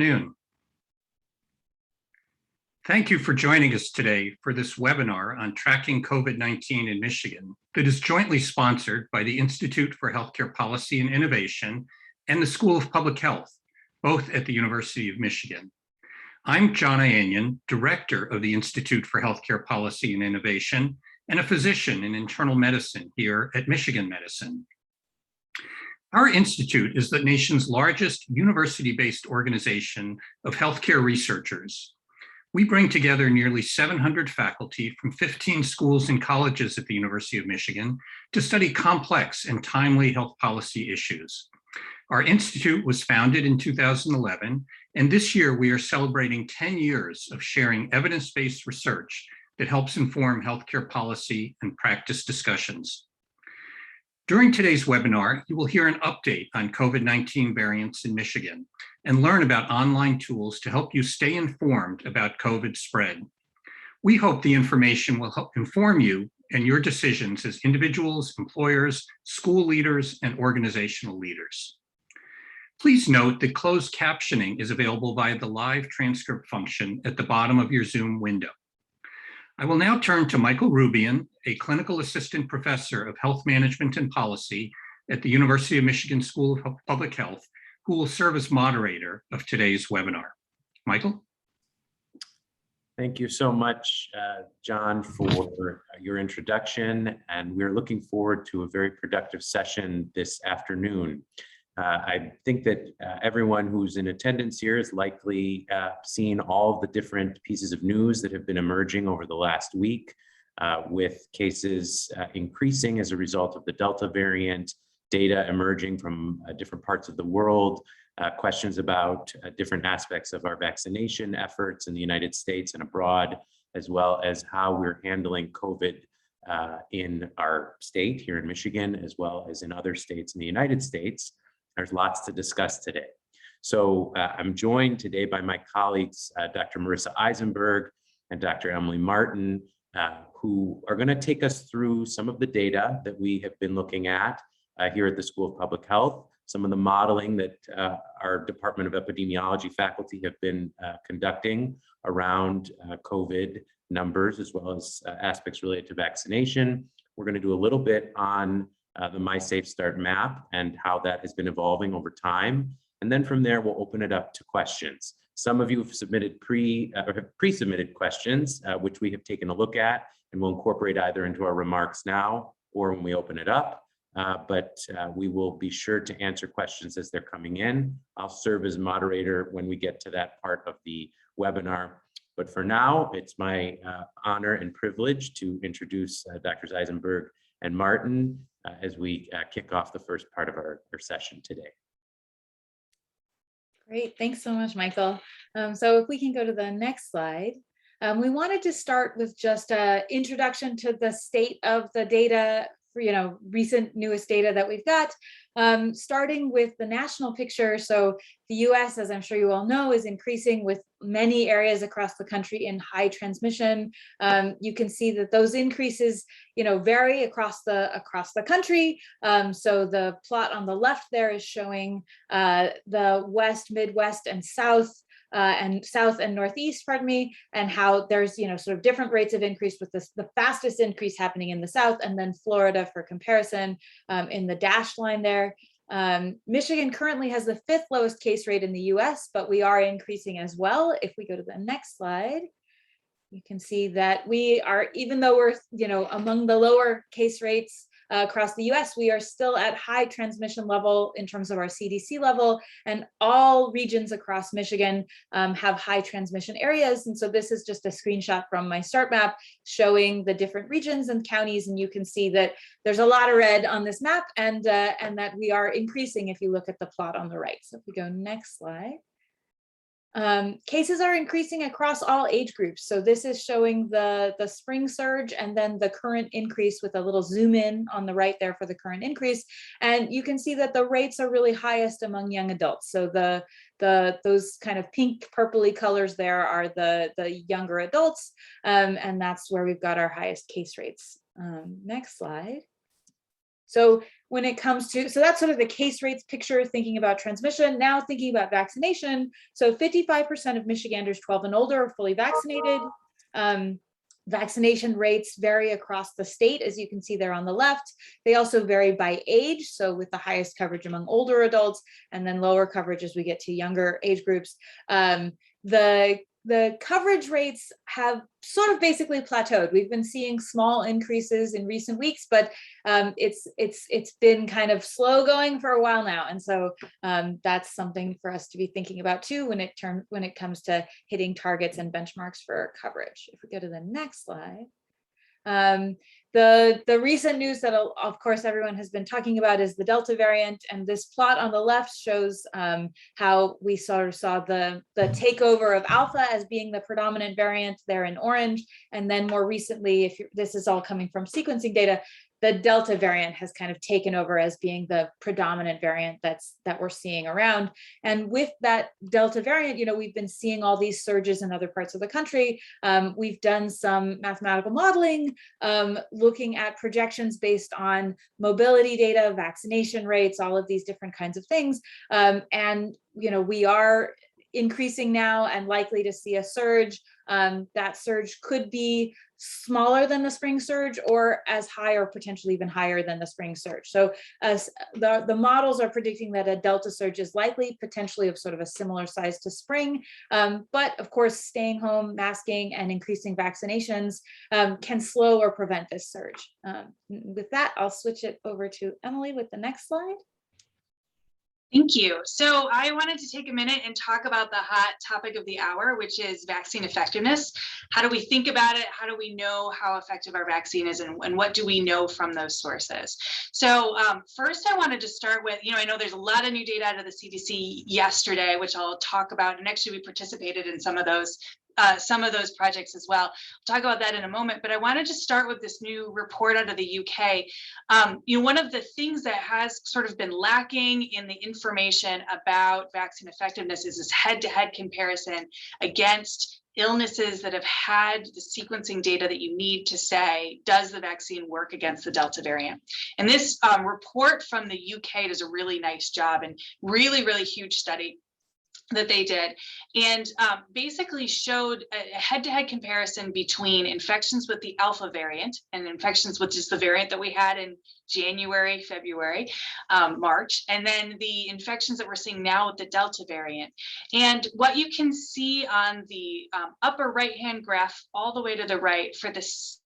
Afternoon. Thank you for joining us today for this webinar on tracking COVID-19 in Michigan that is jointly sponsored by the Institute for Healthcare Policy and Innovation and the School of Public Health, both at the University of Michigan. I'm John Ianian, Director of the Institute for Healthcare Policy and Innovation and a physician in internal medicine here at Michigan Medicine. Our institute is the nation's largest university-based organization of healthcare researchers. We bring together nearly 700 faculty from 15 schools and colleges at the University of Michigan to study complex and timely health policy issues. Our institute was founded in 2011, and this year we are celebrating 10 years of sharing evidence-based research that helps inform healthcare policy and practice discussions. During today's webinar, you will hear an update on COVID-19 variants in Michigan and learn about online tools to help you stay informed about COVID spread. We hope the information will help inform you and your decisions as individuals, employers, school leaders, and organizational leaders. Please note that closed captioning is available via the live transcript function at the bottom of your Zoom window. I will now turn to Michael Rubyan, a clinical assistant professor of health management and policy at the University of Michigan School of Public Health, who will serve as moderator of today's webinar. Michael? Thank you so much, John, for your introduction, and we're looking forward to a very productive session this afternoon. I think that everyone who's in attendance here has likely seen all of the different pieces of news that have been emerging over the last week, with cases increasing as a result of the Delta variant, data emerging from different parts of the world, questions about different aspects of our vaccination efforts in the United States and abroad, as well as how we're handling COVID in our state here in Michigan, as well as in other states in the United States. There's lots to discuss today. So I'm joined today by my colleagues, Dr. Marisa Eisenberg and Dr. Emily Martin, who are going to take us through some of the data that we have been looking at here at the School of Public Health, some of the modeling that our Department of Epidemiology faculty have been conducting around COVID numbers, as well as aspects related to vaccination. We're going to do a little bit on the MySafeStart map and how that has been evolving over time. And then from there, we'll open it up to questions. Some of you have submitted pre-submitted questions, which we have taken a look at and will incorporate either into our remarks now or when we open it up. But we will be sure to answer questions as they're coming in. I'll serve as moderator when we get to that part of the webinar. But for now, it's my honor and privilege to introduce Drs. Eisenberg and Martin as we kick off the first part of our session today. Great, thanks so much, Michael. So if we can go to the next slide. We wanted to start with just an introduction to the state of the data for, recent newest data that we've got, starting with the national picture. So the US, as I'm sure you all know, is increasing with many areas across the country in high transmission. You can see that those increases, vary across the country. So the plot on the left there is showing the West, Midwest, and South and Northeast, and how there's, sort of different rates of increase, with the fastest increase happening in the South, and then Florida for comparison in the dashed line there. Michigan currently has the 5th lowest case rate in the US, but we are increasing as well. If we go to the next slide, you can see that we are, even though we're, among the lower case rates across the US, we are still at high transmission level in terms of our CDC level, and all regions across Michigan have high transmission areas. And so this is just a screenshot from my start map showing the different regions and counties, and you can see that there's a lot of red on this map, and that we are increasing if you look at the plot on the right. So if we go next slide. Cases are increasing across all age groups. So this is showing the spring surge and then the current increase with a little zoom in on the right there for the current increase. And you can see that the rates are really highest among young adults. So those kind of pink purpley colors there are the younger adults. And that's where we've got our highest case rates. Next slide. So when it comes to, so that's sort of the case rates picture, thinking about transmission, now thinking about vaccination. So 55% of Michiganders 12 and older are fully vaccinated. Vaccination rates vary across the state, as you can see there on the left. They also vary by age, so with the highest coverage among older adults, and then lower coverage as we get to younger age groups. The coverage rates have sort of basically plateaued. We've been seeing small increases in recent weeks, but it's been kind of slow going for a while now, and so that's something for us to be thinking about too when it comes to hitting targets and benchmarks for coverage. If we go to the next slide. The recent news that of course everyone has been talking about is the Delta variant, and this plot on the left shows how we sort of saw the takeover of Alpha as being the predominant variant there in orange, and then more recently, this is all coming from sequencing data, the Delta variant has kind of taken over as being the predominant variant that we're seeing around. And with that Delta variant, we've been seeing all these surges in other parts of the country. We've done some mathematical modeling, looking at projections based on mobility data, vaccination rates, all of these different kinds of things. And we are increasing now and likely to see a surge. That surge could be smaller than the spring surge or as high or potentially even higher than the spring surge. So as the models are predicting that a Delta surge is likely, potentially of sort of a similar size to spring. But of course, staying home, masking, and increasing vaccinations can slow or prevent this surge. With that, I'll switch it over to Emily with the next slide. Thank you. So I wanted to take a minute and talk about the hot topic of the hour, which is vaccine effectiveness. How do we think about it? How do we know how effective our vaccine is, and what do we know from those sources? So first I wanted to start with, I know there's a lot of new data out of the CDC yesterday, which I'll talk about, and actually we participated in some of those projects as well. I'll talk about that in a moment, but I wanted to start with this new report out of the UK. One of the things that has sort of been lacking in the information about vaccine effectiveness is this head-to-head comparison against illnesses that have had the sequencing data that you need to say, does the vaccine work against the Delta variant? And this report from the UK does a really nice job, and really, really huge study that they did, and basically showed a head-to-head comparison between infections with the Alpha variant and infections, which is the variant that we had in January, February, March, and then the infections that we're seeing now with the Delta variant. And what you can see on the upper right-hand graph all the way to the right for this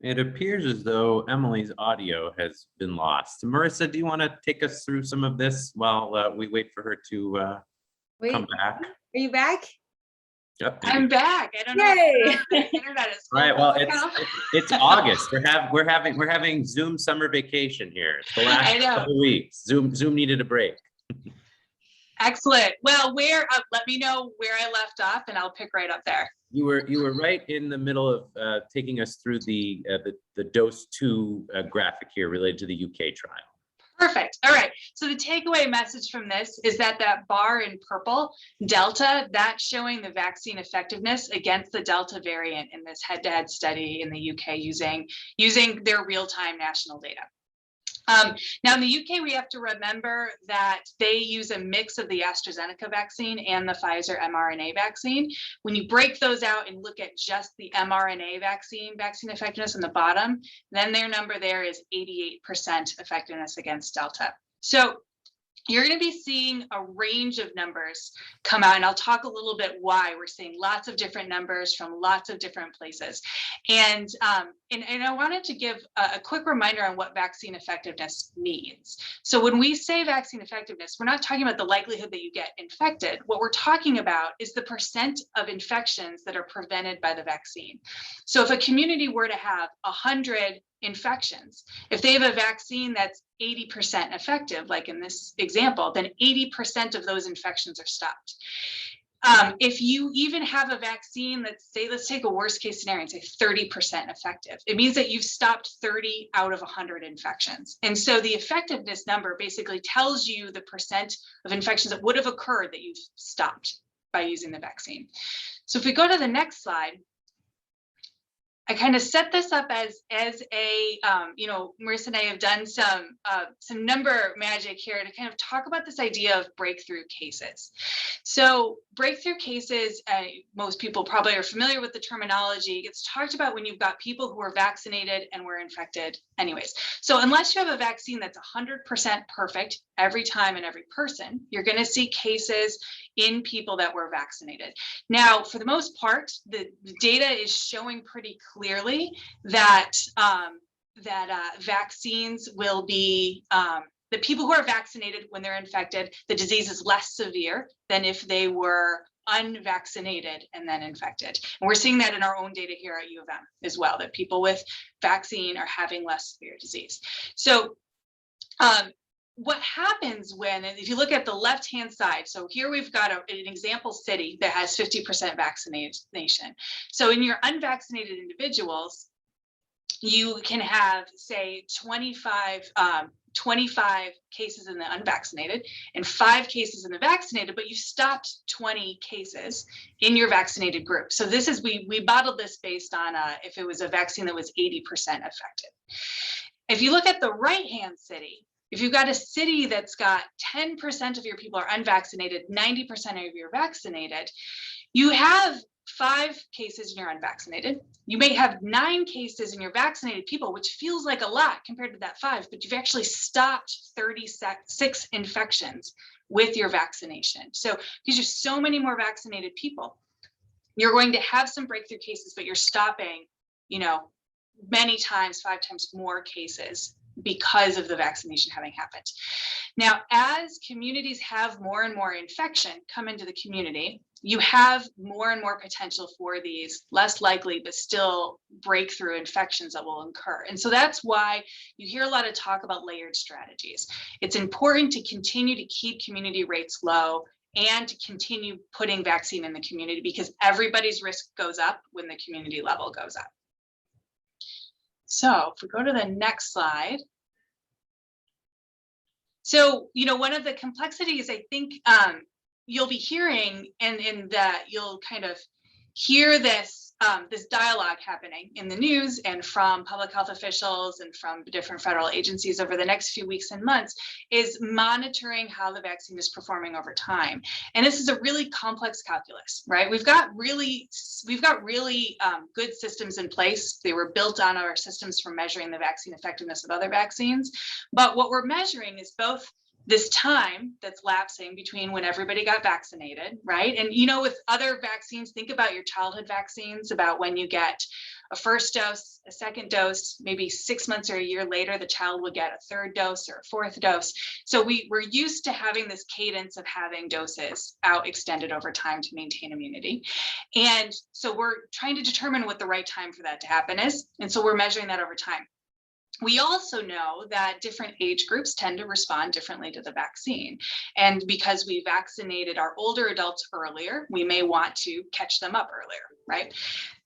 It appears as though Emily's audio has been lost. Marisa, do you want to take us through some of this while we wait for her to come back? Are you back? Yep. I'm back. I don't know. Yay! The internet is Right. Well, it's August. We're having Zoom summer vacation here. It's the last couple of weeks. Zoom needed a break. Excellent. Well, let me know where I left off, and I'll pick right up there. You were right in the middle of taking us through the dose 2 graphic here related to the UK trial. Perfect. All right. So the takeaway message from this is that bar in purple, Delta, that's showing the vaccine effectiveness against the Delta variant in this head-to-head study in the UK using their real-time national data. Now in the UK, we have to remember that they use a mix of the AstraZeneca vaccine and the Pfizer mRNA vaccine. When you break those out and look at just the mRNA vaccine effectiveness on the bottom, then their number there is 88% effectiveness against Delta. So you're going to be seeing a range of numbers come out, and I'll talk a little bit why we're seeing lots of different numbers from lots of different places. And I wanted to give a quick reminder on what vaccine effectiveness means. So when we say vaccine effectiveness, we're not talking about the likelihood that you get infected. What we're talking about is the percent of infections that are prevented by the vaccine. So if a community were to have 100 infections, if they have a vaccine that's 80% effective, like in this example, then 80% of those infections are stopped. If you even have a vaccine that's, say, let's take a worst case scenario and say 30% effective, it means that you've stopped 30 out of 100 infections. And so the effectiveness number basically tells you the percent of infections that would have occurred that you've stopped by using the vaccine. So if we go to the next slide, I kind of set this up as a, Marisa and I have done some number magic here to kind of talk about this idea of breakthrough cases. So breakthrough cases, most people probably are familiar with the terminology. It's talked about when you've got people who are vaccinated and were infected anyways. So unless you have a vaccine that's 100% perfect every time in every person, you're going to see cases in people that were vaccinated. Now, for the most part, the data is showing pretty clearly that vaccines will be the people who are vaccinated when they're infected, the disease is less severe than if they were unvaccinated and then infected. And we're seeing that in our own data here at U of M as well, that people with vaccine are having less severe disease. So what happens when, if you look at the left-hand side, so here we've got an example city that has 50% vaccination. So in your unvaccinated individuals, you can have, say, 25 cases in the unvaccinated and 5 cases in the vaccinated, but you stopped 20 cases in your vaccinated group. So this is, we modeled this based on if it was a vaccine that was 80% effective. If you look at the right-hand city, if you've got a city that's got 10% of your people are unvaccinated, 90% of you are vaccinated, you have 5 cases in your unvaccinated. You may have 9 cases in your vaccinated people, which feels like a lot compared to that 5, but you've actually stopped 36 infections with your vaccination. So because there's so many more vaccinated people, you're going to have some breakthrough cases, but you're stopping, many times, 5 times more cases because of the vaccination having happened. Now, as communities have more and more infection come into the community, you have more and more potential for these less likely, but still breakthrough infections that will occur. And so that's why you hear a lot of talk about layered strategies. It's important to continue to keep community rates low and to continue putting vaccine in the community, because everybody's risk goes up when the community level goes up. So if we go to the next slide. So, one of the complexities I think you'll be hearing, and that you'll kind of hear this this dialogue happening in the news and from public health officials and from different federal agencies over the next few weeks and months, is monitoring how the vaccine is performing over time. And this is a really complex calculus, right? We've got really good systems in place. They were built on our systems for measuring the vaccine effectiveness of other vaccines. But what we're measuring is both this time that's lapsing between when everybody got vaccinated, right? And with other vaccines, think about your childhood vaccines, about when you get a first dose, a second dose, maybe 6 months or a year later, the child will get a third dose or a 4th dose. So we're used to having this cadence of having doses out extended over time to maintain immunity. And so we're trying to determine what the right time for that to happen is. And so we're measuring that over time. We also know that different age groups tend to respond differently to the vaccine. And because we vaccinated our older adults earlier, we may want to catch them up earlier, right?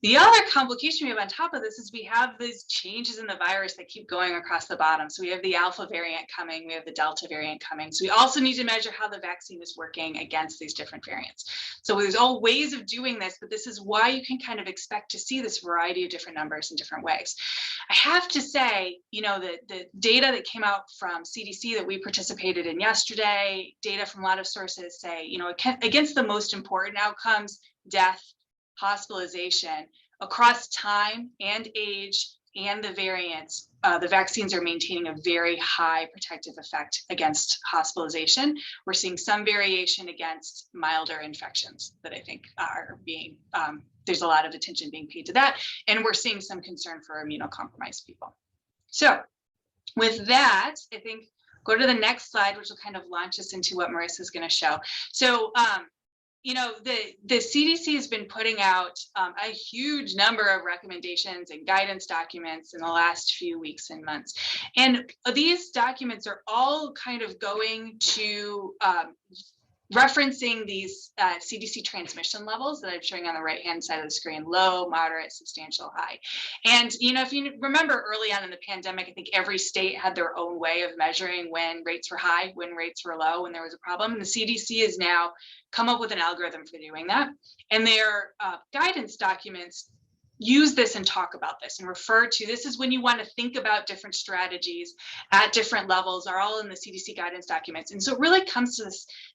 The other complication we have on top of this is we have these changes in the virus that keep going across the bottom. So we have the Alpha variant coming, we have the Delta variant coming. So we also need to measure how the vaccine is working against these different variants. So there's all ways of doing this, but this is why you can kind of expect to see this variety of different numbers in different ways. I have to say, the data that came out from CDC that we participated in yesterday, data from a lot of sources say, against the most important outcomes, death, hospitalization, across time and age and the variants, the vaccines are maintaining a very high protective effect against hospitalization. We're seeing some variation against milder infections that I think are being, there's a lot of attention being paid to that. And we're seeing some concern for immunocompromised people. So with that, I think go to the next slide, which will kind of launch us into what Marisa is going to show. So, the CDC has been putting out a huge number of recommendations and guidance documents in the last few weeks and months. And these documents are all kind of going to referencing these CDC transmission levels that I'm showing on the right-hand side of the screen: low, moderate, substantial, high. And, if you remember early on in the pandemic, I think every state had their own way of measuring when rates were high, when rates were low, when there was a problem. And the CDC has now come up with an algorithm for doing that. And their guidance documents use this and talk about this and refer to this is when you want to think about different strategies at different levels, are all in the CDC guidance documents. And so it really comes to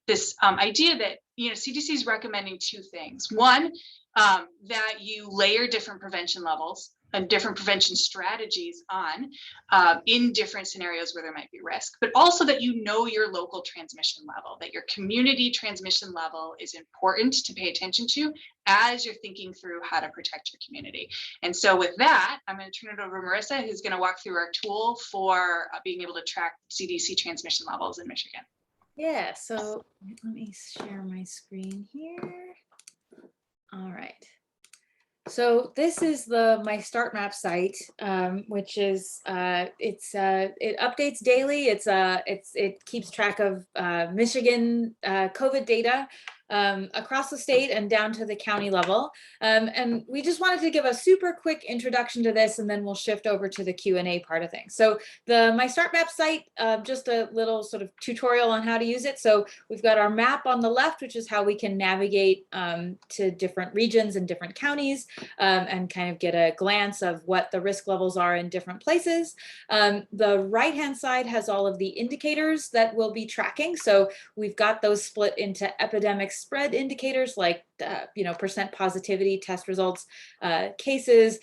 this idea that CDC is recommending two things. One, that you layer different prevention levels and different prevention strategies on in different scenarios where there might be risk, but also that your local transmission level, that your community transmission level is important to pay attention to as you're thinking through how to protect your community. And so with that, I'm going to turn it over to Marisa, who's going to walk through our tool for being able to track CDC transmission levels in Michigan. Yeah, so let me share my screen here. All right. So this is the My Start Map site, which is it updates daily. It keeps track of Michigan COVID data across the state and down to the county level. And we just wanted to give a super quick introduction to this, and then we'll shift over to the Q&A part of things. So the My Start Map site, just a little sort of tutorial on how to use it. So we've got our map on the left, which is how we can navigate to different regions and different counties and kind of get a glance of what the risk levels are in different places. The right-hand side has all of the indicators that we'll be tracking. So we've got those split into epidemic spread indicators like percent positivity, test results, cases,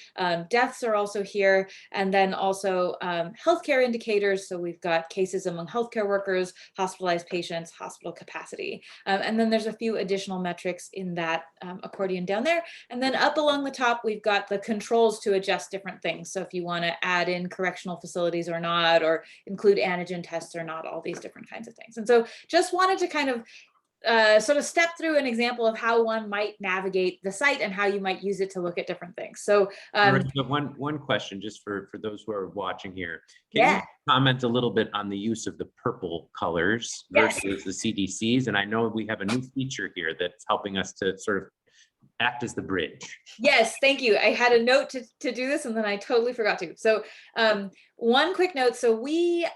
deaths are also here, and then also healthcare indicators. So we've got cases among healthcare workers, hospitalized patients, hospital capacity, and then there's a few additional metrics in that accordion down there. And then up along the top, we've got the controls to adjust different things. So if you want to add in correctional facilities or not, or include antigen tests or not, all these different kinds of things. And so just wanted to kind of sort of step through an example of how one might navigate the site and how you might use it to look at different things. So one question just for those who are watching here. Can you comment a little bit on the use of the purple colors versus the CDCs? And I know we have a new feature here that's helping us to sort of act as the bridge. Yes, thank you. I had a note to do this and then I totally forgot to. So one quick note. So we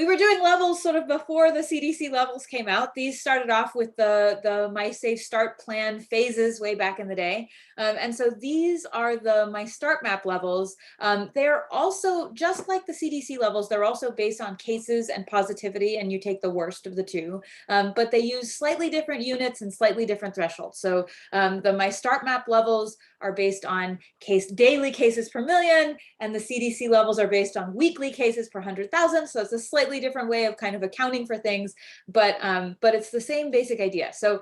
were doing levels sort of before the CDC levels came out. These started off with the My Safe Start plan phases way back in the day. And so these are the My Start Map levels. They're also, just like the CDC levels, they're also based on cases and positivity, and you take the worst of the two. But they use slightly different units and slightly different thresholds. So the My Start Map levels are based on daily cases per million, and the CDC levels are based on weekly cases per 100,000. So it's a slightly different way of kind of accounting for things, but it's the same basic idea. So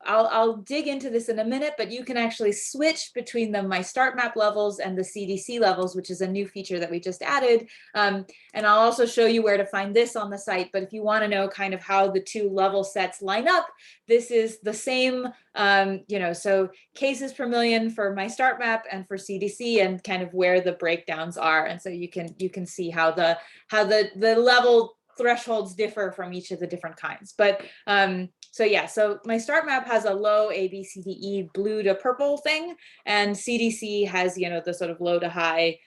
I'll dig into this in a minute, but you can actually switch between the My Start Map levels and the CDC levels, which is a new feature that we just added. And I'll also show you where to find this on the site. But if you want to know kind of how the two level sets line up, this is the same, so cases per million for My Start Map and for CDC, and kind of where the breakdowns are. And so you can see how the level thresholds differ from each of the different kinds. But so My Start Map has a low A, B, C, D, E, blue to purple thing, and CDC has the sort of low to high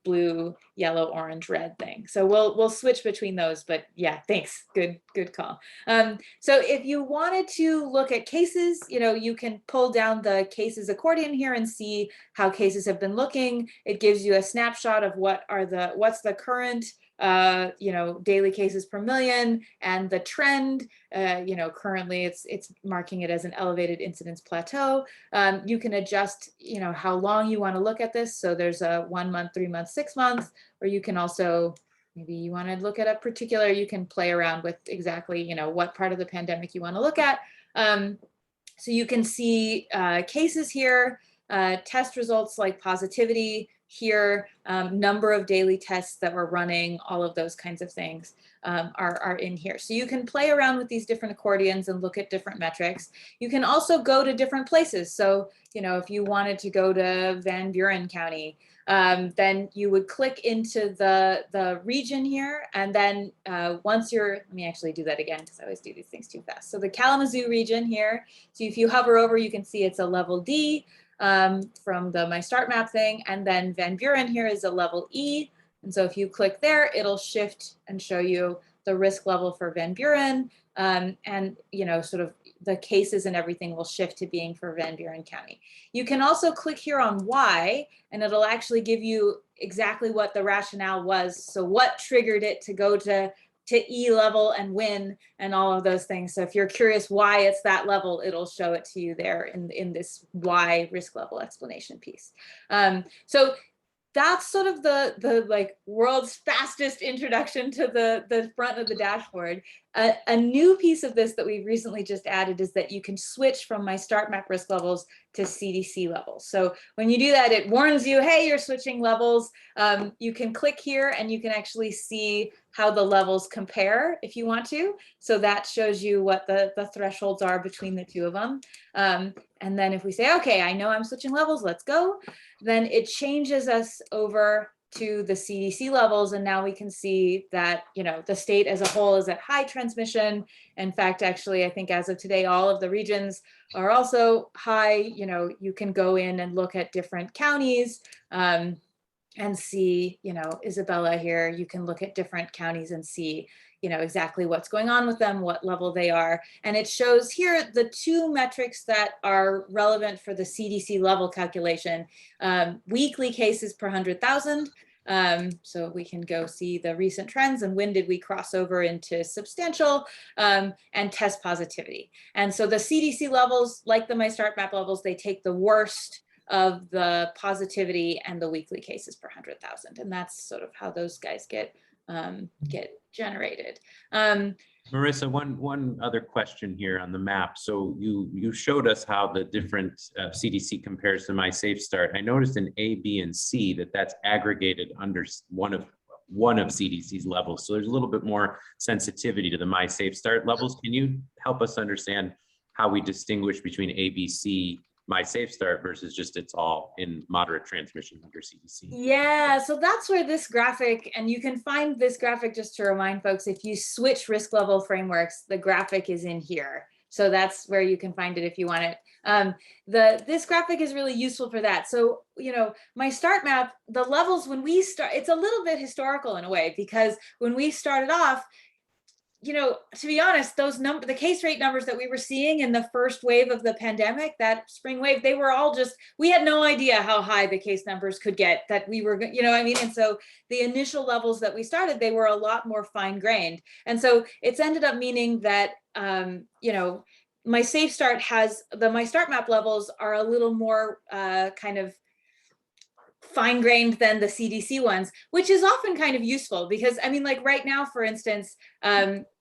blue, yellow, orange, red thing. So we'll switch between those, but yeah, thanks. Good call. So if you wanted to look at cases, you can pull down the cases accordion here and see how cases have been looking. It gives you a snapshot of what's the current daily cases per million and the trend. Currently it's marking it as an elevated incidence plateau. You can adjust, how long you want to look at this. So there's a 1 month, 3 months, 6 months, or you can also, maybe you want to look at a particular, you can play around with exactly, what part of the pandemic you want to look at. So you can see cases here, test results like positivity here, number of daily tests that we're running, all of those kinds of things are in here. So you can play around with these different accordions and look at different metrics. You can also go to different places. So, if you wanted to go to Van Buren County, then you would click into the region here. And then once you're, let me actually do that again because I always do these things too fast. So the Kalamazoo region here, so if you hover over, you can see it's a level D from the My Start Map thing. And then Van Buren here is a level E. And so if you click there, it'll shift and show you the risk level for Van Buren. And, you know, sort of the cases and everything will shift to being for Van Buren County. You can also click here on Y, and it'll actually give you exactly what the rationale was. So what triggered it to go to E level and win and all of those things. So if you're curious why it's that level, it'll show it to you there in this Y risk level explanation piece. So that's sort of the like world's fastest introduction to the front of the dashboard. A new piece of this that we've recently just added is that you can switch from My Start Map risk levels to CDC levels. So when you do that, it warns you, hey, you're switching levels. You can click here and you can actually see how the levels compare if you want to. So that shows you what the thresholds are between the two of them. And then if we say, okay, I know I'm switching levels, let's go, then it changes us over to the CDC levels. And now we can see that, you know, the state as a whole is at high transmission. In fact, actually, I think as of today, all of the regions are also high. You know, you can go in and look at different counties and see, you know, Isabella here, you can look at different counties and see, you know, exactly what's going on with them, what level they are. And it shows here the two metrics that are relevant for the CDC level calculation, weekly cases per 100,000. So we can go see the recent trends and when did we cross over into substantial, and test positivity. And so the CDC levels, like the My Start Map levels, they take the worst of the positivity and the weekly cases per 100,000. And that's sort of how those guys get generated. Marisa, one other question here on the map. So you showed us how the different CDC compares to My Safe Start. I noticed in A, B, and C that's aggregated under one of CDC's levels. So there's a little bit more sensitivity to the My Safe Start levels. Can you help us understand how we distinguish between A, B, C, My Safe Start versus just it's all in moderate transmission under CDC? Yeah, so that's where this graphic, and you can find this graphic just to remind folks, if you switch risk level frameworks, the graphic is in here. So that's where you can find it if you want it. This graphic is really useful for that. So, you know, My Start Map, the levels when we start, it's a little bit historical in a way, because when we started off, you know, to be honest, the case rate numbers that we were seeing in the first wave of the pandemic, that spring wave, they were all just, we had no idea how high the case numbers could get, that we were, you know what I mean? And so the initial levels that we started, they were a lot more fine grained. And so it's ended up meaning that, you know, My Safe Start the My Start Map levels are a little more kind of fine-grained than the CDC ones, which is often kind of useful because, I mean, like right now, for instance,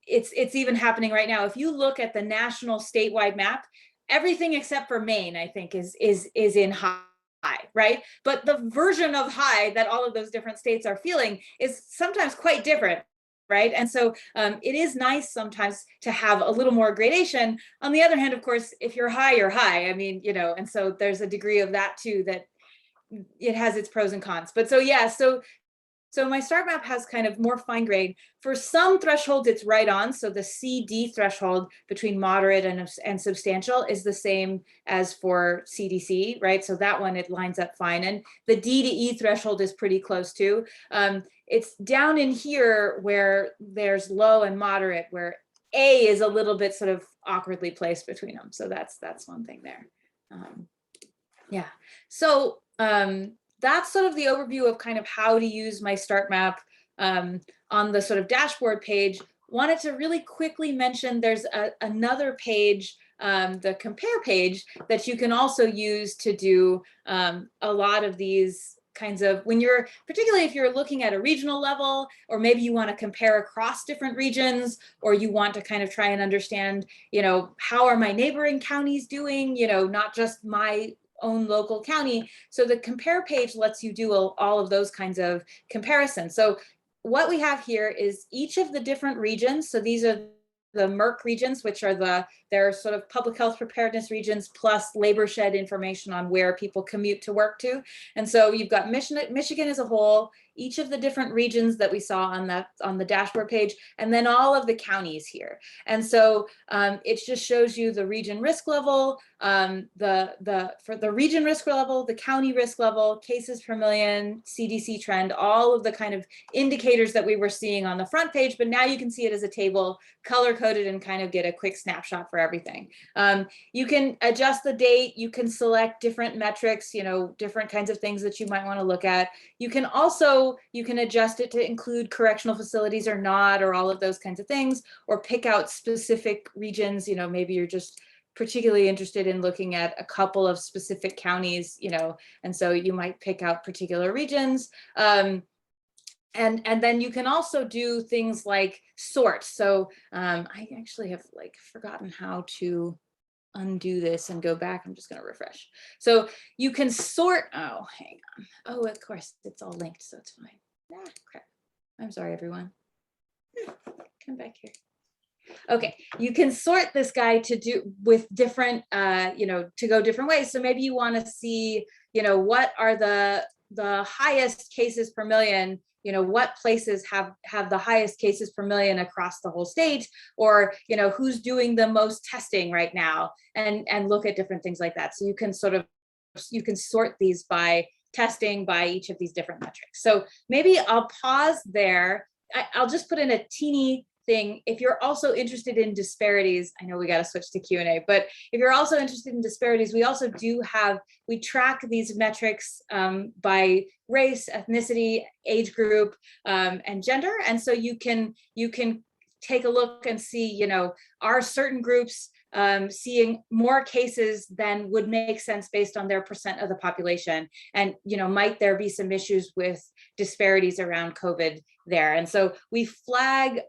it's even happening right now. If you look at the national statewide map, everything except for Maine, I think, is in high, right? But the version of high that all of those different states are feeling is sometimes quite different, right? And so it is nice sometimes to have a little more gradation. On the other hand, of course, if you're high, you're high. I mean, you know, and so there's a degree of that too, that it has its pros and cons. But so yeah, so My Start Map has kind of more fine grained. For some thresholds, it's right on. So the CD threshold between moderate and substantial is the same as for CDC, right? So that one, it lines up fine. And the D to E threshold is pretty close too. It's down in here where there's low and moderate, where A is a little bit sort of awkwardly placed between them. So that's one thing there. Yeah, so that's sort of the overview of kind of how to use My Start Map on the sort of dashboard page. Wanted to really quickly mention there's another page, the compare page, that you can also use to do a lot of these kinds of, particularly if you're looking at a regional level, or maybe you want to compare across different regions, or you want to kind of try and understand, you know, how are my neighboring counties doing, you know, not just my own local county. So the compare page lets you do all of those kinds of comparisons. So what we have here is each of the different regions. So these are the MERC regions, which are their sort of public health preparedness regions, plus labor shed information on where people commute to work to. And so you've got Michigan as a whole, each of the different regions that we saw on the dashboard page, and then all of the counties here. And so it just shows you the region risk level, for the region risk level, the county risk level, cases per million, CDC trend, all of the kind of indicators that we were seeing on the front page, but now you can see it as a table, color coded, and kind of get a quick snapshot for everything. You can adjust the date, you can select different metrics, different kinds of things that you might want to look at. You can adjust it to include correctional facilities or not, or all of those kinds of things, or pick out specific regions. Maybe you're just particularly interested in looking at a couple of specific counties, and so you might pick out particular regions. And then you can also do things like sort. So I actually have forgotten how to undo this and go back. I'm just going to refresh. So you can sort. Oh, hang on. Oh, of course, it's all linked, so it's fine. Ah, crap. I'm sorry, everyone. Come back here. Okay, you can sort this guy to do with different, to go different ways. So maybe you want to see, what are the highest cases per million, what places have the highest cases per million across the whole state, or, who's doing the most testing right now, and look at different things like that. So you can sort these by testing by each of these different metrics. So maybe I'll pause there. I'll just put in a teeny thing. If you're also interested in disparities, I know we got to switch to Q&A, but if you're also interested in disparities, we track these metrics by race, ethnicity, age group, and gender. And so you can take a look and see, are certain groups seeing more cases than would make sense based on their percent of the population, and might there be some issues with disparities around COVID there. And so we flag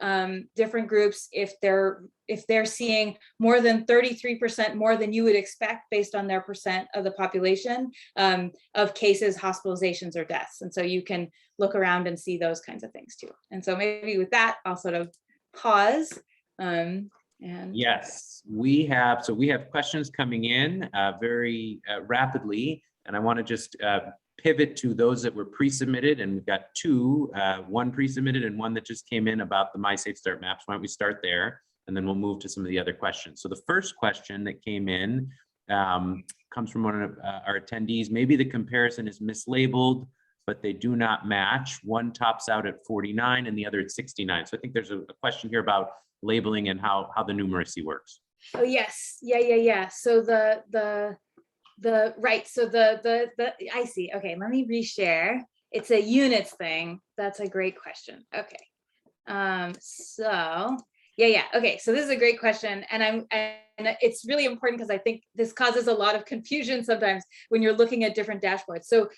different groups if they're seeing more than 33% more than you would expect based on their percent of the population of cases, hospitalizations, or deaths. And so you can look around and see those kinds of things too. And so maybe with that, I'll sort of pause. And yes, we have questions coming in very rapidly, and I want to just pivot to those that were pre-submitted, and we've got two, one pre-submitted and one that just came in about the MySafeStart maps. Why don't we start there, and then we'll move to some of the other questions. So the first question that came in comes from one of our attendees. Maybe the comparison is mislabeled, but they do not match. One tops out at 49 and the other at 69. So I think there's a question here about labeling and how the numeracy works. Oh yes, yeah. So right. So the I see. Okay, let me reshare. It's a units thing. That's a great question. Okay. So yeah. Okay. So this is a great question, and it's really important because I think this causes a lot of confusion sometimes when you're looking at different dashboards. So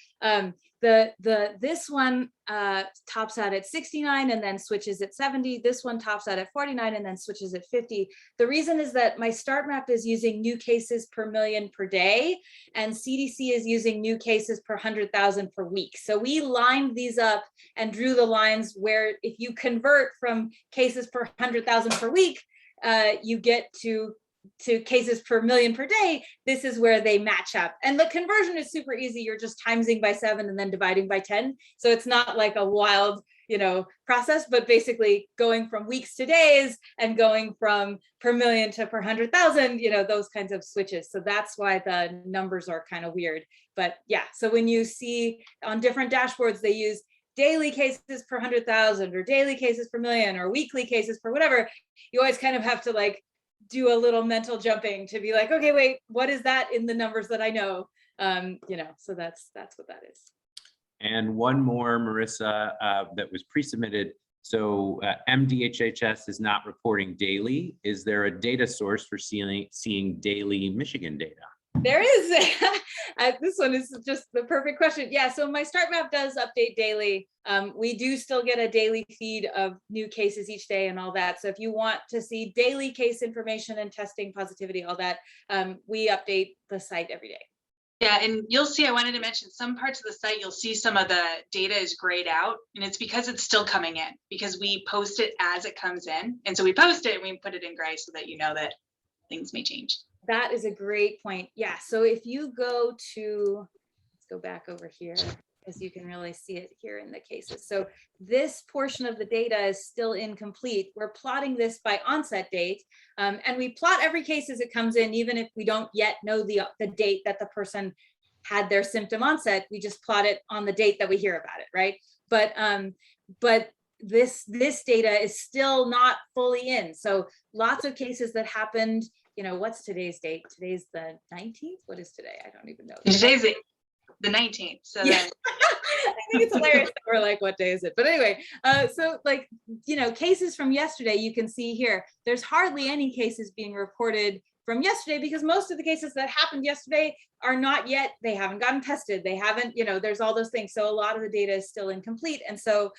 this one tops out at 69 and then switches at 70. This one tops out at 49 and then switches at 50. The reason is that my start map is using new cases per million per day, and CDC is using new cases per 100,000 per week. So we lined these up and drew the lines where if you convert from cases per 100,000 per week, you get to cases per million per day. This is where they match up, and the conversion is super easy. You're just timesing by 7 and then dividing by 10, so it's not like a wild process, but basically going from weeks to days and going from per million to per 100,000, those kinds of switches. So that's why the numbers are kind of weird. But yeah, so when you see on different dashboards, they use daily cases per 100,000 or daily cases per million or weekly cases per whatever, you always kind of have to do a little mental jumping to be like, okay, wait, what is that in the numbers that I know? So that's what that is. And one more, Marisa, that was pre-submitted. So MDHHS is not reporting daily. Is there a data source for seeing daily Michigan data? There is. This one is just the perfect question. Yeah, so my start map does update daily. We do still get a daily feed of new cases each day and all that. So if you want to see daily case information and testing, positivity, all that, we update the site every day. Yeah, and you'll see, I wanted to mention some parts of the site, you'll see some of the data is grayed out, and it's because it's still coming in, because we post it as it comes in. And so we post it and we put it in gray so that you know that things may change. That is a great point. Yeah, so if you go to, let's go back over here, as you can really see it here in the cases. So this portion of the data is still incomplete. We're plotting this by onset date, and we plot every case as it comes in, even if we don't yet know the date that the person had their symptom onset. We just plot it on the date that we hear about it, right? But this data is still not fully in. So lots of cases that happened, you know, what's today's date? Today's the 19th. What is today? I don't even know. Today's the 19th. So yeah. then I think it's hilarious that we're like, what day is it? But anyway, so like, you know, cases from yesterday, you can see here, there's hardly any cases being reported from yesterday, because most of the cases that happened yesterday are not yet, they haven't gotten tested. They haven't, you know, there's all those things. So a lot of the data is still incomplete. And so,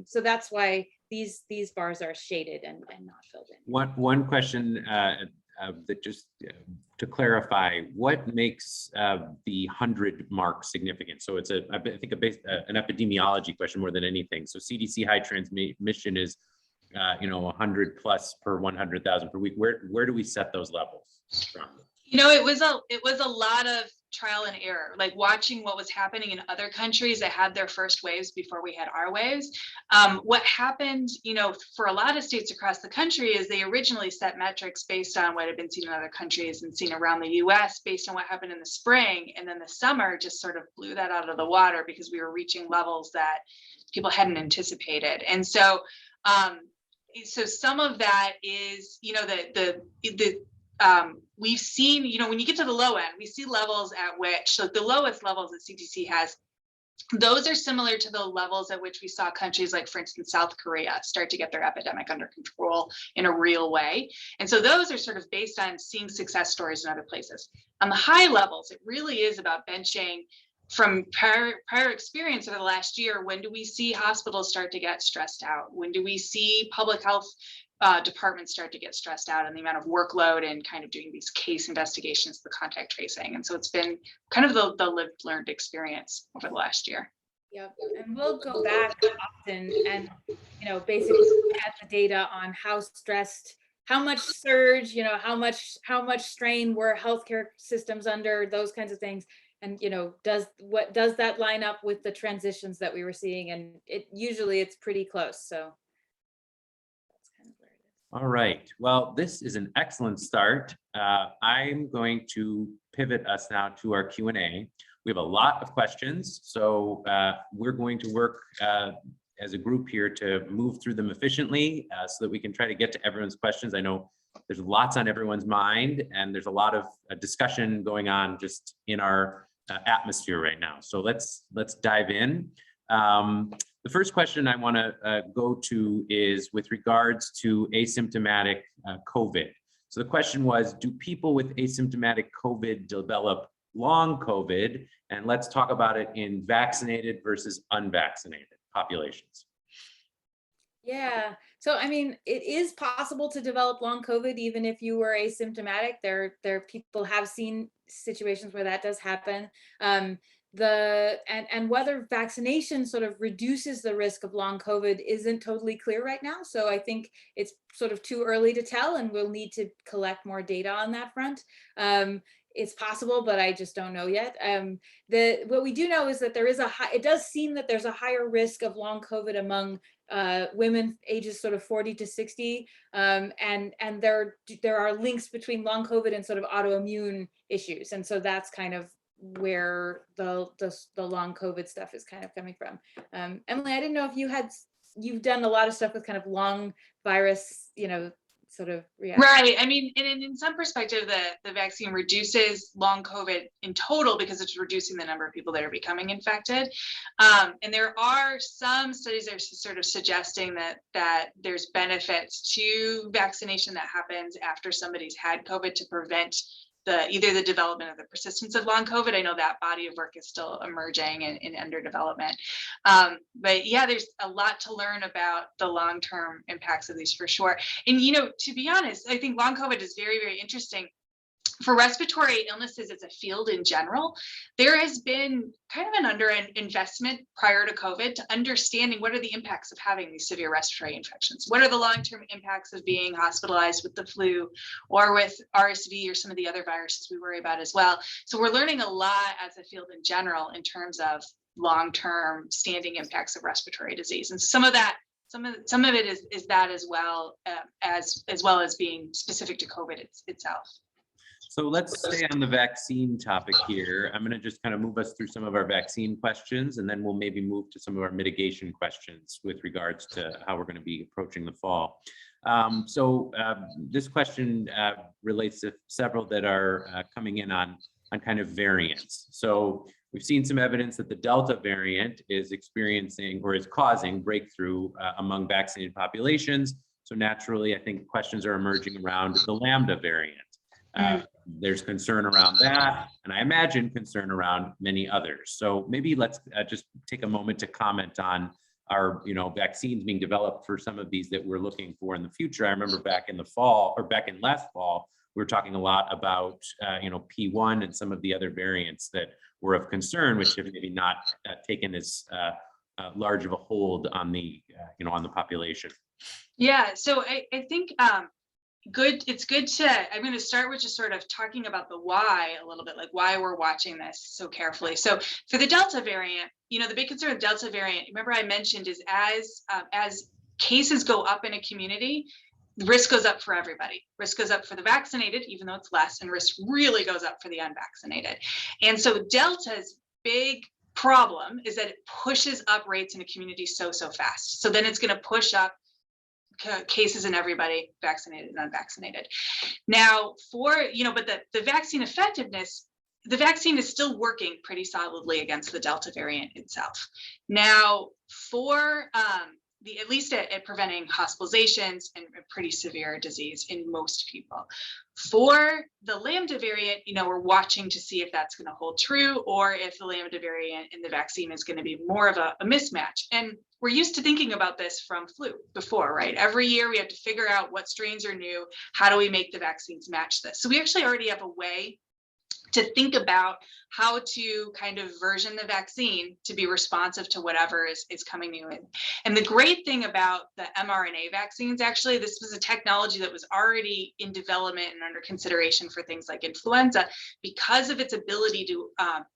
so that's why these bars are shaded and not filled in. One question that just to clarify, what makes the 100 mark significant? So it's I think an epidemiology question more than anything. So CDC high transmission is, you know, 100 plus per 100,000 per week. Where do we set those levels from? You know, it was a lot of trial and error, like watching what was happening in other countries that had their first waves before we had our waves. What happened, you know, for a lot of states across the country is they originally set metrics based on what had been seen in other countries and seen around the US based on what happened in the spring. And then the summer just sort of blew that out of the water because we were reaching levels that people hadn't anticipated. And so, so some of that is, you know, we've seen, you know, when you get to the low end, we see levels at which, so the lowest levels that CDC has, those are similar to the levels at which we saw countries like, for instance, South Korea start to get their epidemic under control in a real way. And so those are sort of based on seeing success stories in other places. On the high levels, it really is about benching from prior experience over the last year. When do we see hospitals start to get stressed out? When do we see public health departments start to get stressed out, and the amount of workload and kind of doing these case investigations, the contact tracing? And so it's been kind of the lived learned experience over the last year. Yep, and we'll go back often and, you know, basically look at the data on how stressed, how much surge, you know, how much strain were healthcare systems under, those kinds of things. And, you know, does that line up with the transitions that we were seeing? And usually it's pretty close. So that's kind of where it is. All right. Well, this is an excellent start. I'm going to pivot us now to our Q&A. We have a lot of questions, so we're going to work as a group here to move through them efficiently so that we can try to get to everyone's questions. I know there's lots on everyone's mind, and there's a lot of discussion going on just in our atmosphere right now. So let's dive in. The first question I want to go to is with regards to asymptomatic COVID. So the question was, do people with asymptomatic COVID develop long COVID? And let's talk about it in vaccinated versus unvaccinated populations. Yeah, so I mean, it is possible to develop long COVID even if you were asymptomatic. There people have seen situations where that does happen. And whether vaccination sort of reduces the risk of long COVID isn't totally clear right now. So I think it's sort of too early to tell, and we'll need to collect more data on that front. It's possible, but I just don't know yet. What we do know is that there is it does seem that there's a higher risk of long COVID among women ages sort of 40 to 60. And there are links between long COVID and sort of autoimmune issues. And so that's kind of where the long COVID stuff is kind of coming from. Emily, I didn't know if you've done a lot of stuff with kind of long virus, you know, sort of reaction. Right. I mean, in some perspective, the vaccine reduces long COVID in total because it's reducing the number of people that are becoming infected. And there are some studies that are sort of suggesting that there's benefits to vaccination that happens after somebody's had COVID to prevent either the development or the persistence of long COVID. I know that body of work is still emerging and under development. But yeah, there's a lot to learn about the long-term impacts of these for sure. And, you know, to be honest, I think long COVID is very, very interesting For respiratory illnesses as a field in general, there has been kind of an underinvestment prior to COVID to understanding what are the impacts of having these severe respiratory infections. What are the long-term impacts of being hospitalized with the flu or with RSV or some of the other viruses we worry about as well. So we're learning a lot as a field in general in terms of long-term standing impacts of respiratory disease. And some of it is that as well as being specific to COVID itself. So let's stay on the vaccine topic here. I'm going to just kind of move us through some of our vaccine questions, and then we'll maybe move to some of our mitigation questions with regards to how we're going to be approaching the fall. This question relates to several that are coming in on kind of variants. So we've seen some evidence that the Delta variant is experiencing or is causing breakthrough among vaccinated populations. So naturally, I think questions are emerging around the Lambda variant. There's concern around that, and I imagine concern around many others. So maybe let's just take a moment to comment on our, vaccines being developed for some of these that we're looking for in the future. I remember back in the fall, or back in last fall, we were talking a lot about, P1 and some of the other variants that were of concern, which have maybe not taken as large of a hold on the, on the population. Yeah, so I think it's good to, I'm going to start with just sort of talking about the why a little bit, like why we're watching this so carefully. So for the Delta variant, the big concern with Delta variant, remember I mentioned, is as cases go up in a community, the risk goes up for everybody. Risk goes up for the vaccinated, even though it's less, and risk really goes up for the unvaccinated. And so Delta's big problem is that it pushes up rates in a community so fast. So then it's going to push up cases in everybody, vaccinated and unvaccinated. Now but the vaccine effectiveness, the vaccine is still working pretty solidly against the Delta variant itself. Now for at least at preventing hospitalizations and pretty severe disease in most people. For the Lambda variant, we're watching to see if that's going to hold true, or if the Lambda variant in the vaccine is going to be more of a mismatch. And we're used to thinking about this from flu before, right? Every year we have to figure out what strains are new. How do we make the vaccines match this? So we actually already have a way to think about how to kind of version the vaccine to be responsive to whatever is coming new in. And the great thing about the mRNA vaccines, actually, this was a technology that was already in development and under consideration for things like influenza, because of its ability to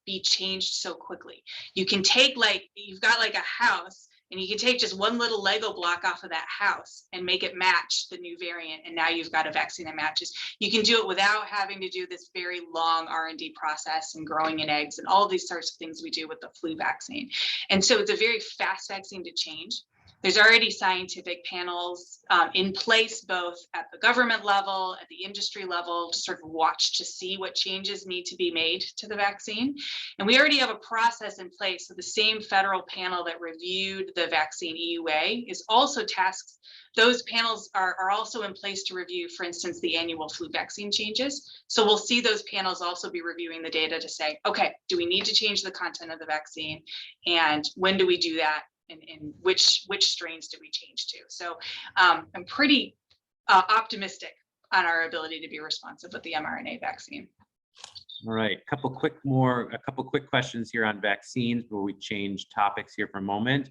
be changed so quickly. You can take, you've got like a house, and you can take just one little Lego block off of that house and make it match the new variant. And now you've got a vaccine that matches. You can do it without having to do this very long R&D process and growing in eggs and all of these sorts of things we do with the flu vaccine. And so it's a very fast vaccine to change. There's already scientific panels in place, both at the government level, at the industry level, to sort of watch to see what changes need to be made to the vaccine. And we already have a process in place. So the same federal panel that reviewed the vaccine EUA is also tasked. Those panels are also in place to review, for instance, the annual flu vaccine changes. So we'll see those panels also be reviewing the data to say, okay, do we need to change the content of the vaccine? And when do we do that? And which strains do we change to? So I'm pretty optimistic on our ability to be responsive with the mRNA vaccine. All right, a couple quick questions here on vaccines before we change topics here for a moment.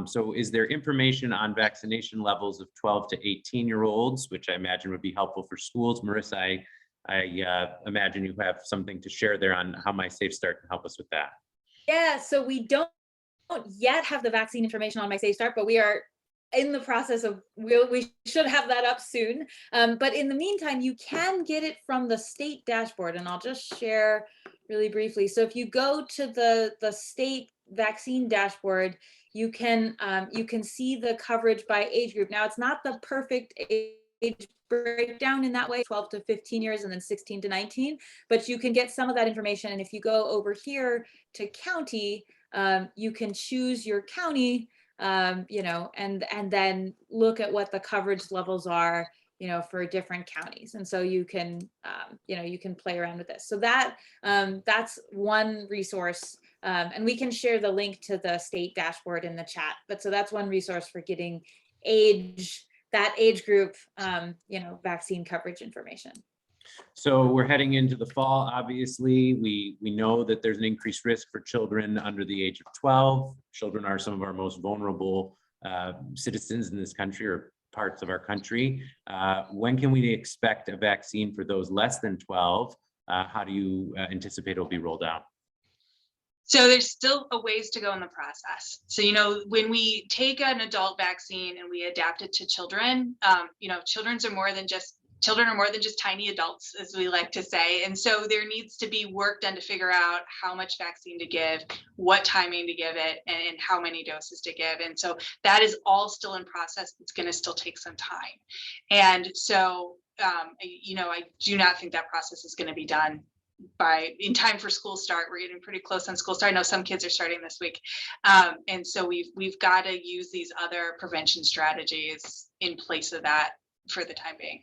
So is there information on vaccination levels of 12 to 18-year-olds, which I imagine would be helpful for schools? Marisa, I imagine you have something to share there on how My Safe Start can help us with that. Yeah, so we don't yet have the vaccine information on My Safe Start, but we are in the process of, we should have that up soon. But in the meantime, you can get it from the state dashboard, and I'll just share really briefly. So if you go to the state vaccine dashboard, you can see the coverage by age group. Now, it's not the perfect age breakdown in that way, 12 to 15 years and then 16 to 19, but you can get some of that information. And if you go over here to county, you can choose your county, and then look at what the coverage levels are, for different counties. And so you can, you can play around with this. So that's one resource. And we can share the link to the state dashboard in the chat. But so that's one resource for getting that age group, vaccine coverage information. So we're heading into the fall. Obviously, we know that there's an increased risk for children under the age of 12. Children are some of our most vulnerable citizens in this country, or parts of our country. When can we expect a vaccine for those less than 12? How do you anticipate it'll be rolled out? So there's still a ways to go in the process. So, you know, when we take an adult vaccine and we adapt it to children, you know, children are more than just tiny adults, as we like to say. And so there needs to be work done to figure out how much vaccine to give, what timing to give it, and how many doses to give. And so that is all still in process. It's going to still take some time. And so, you know, I do not think that process is going to be done in time for school start. We're getting pretty close on school start. I know some kids are starting this week. And so we've got to use these other prevention strategies in place of that for the time being.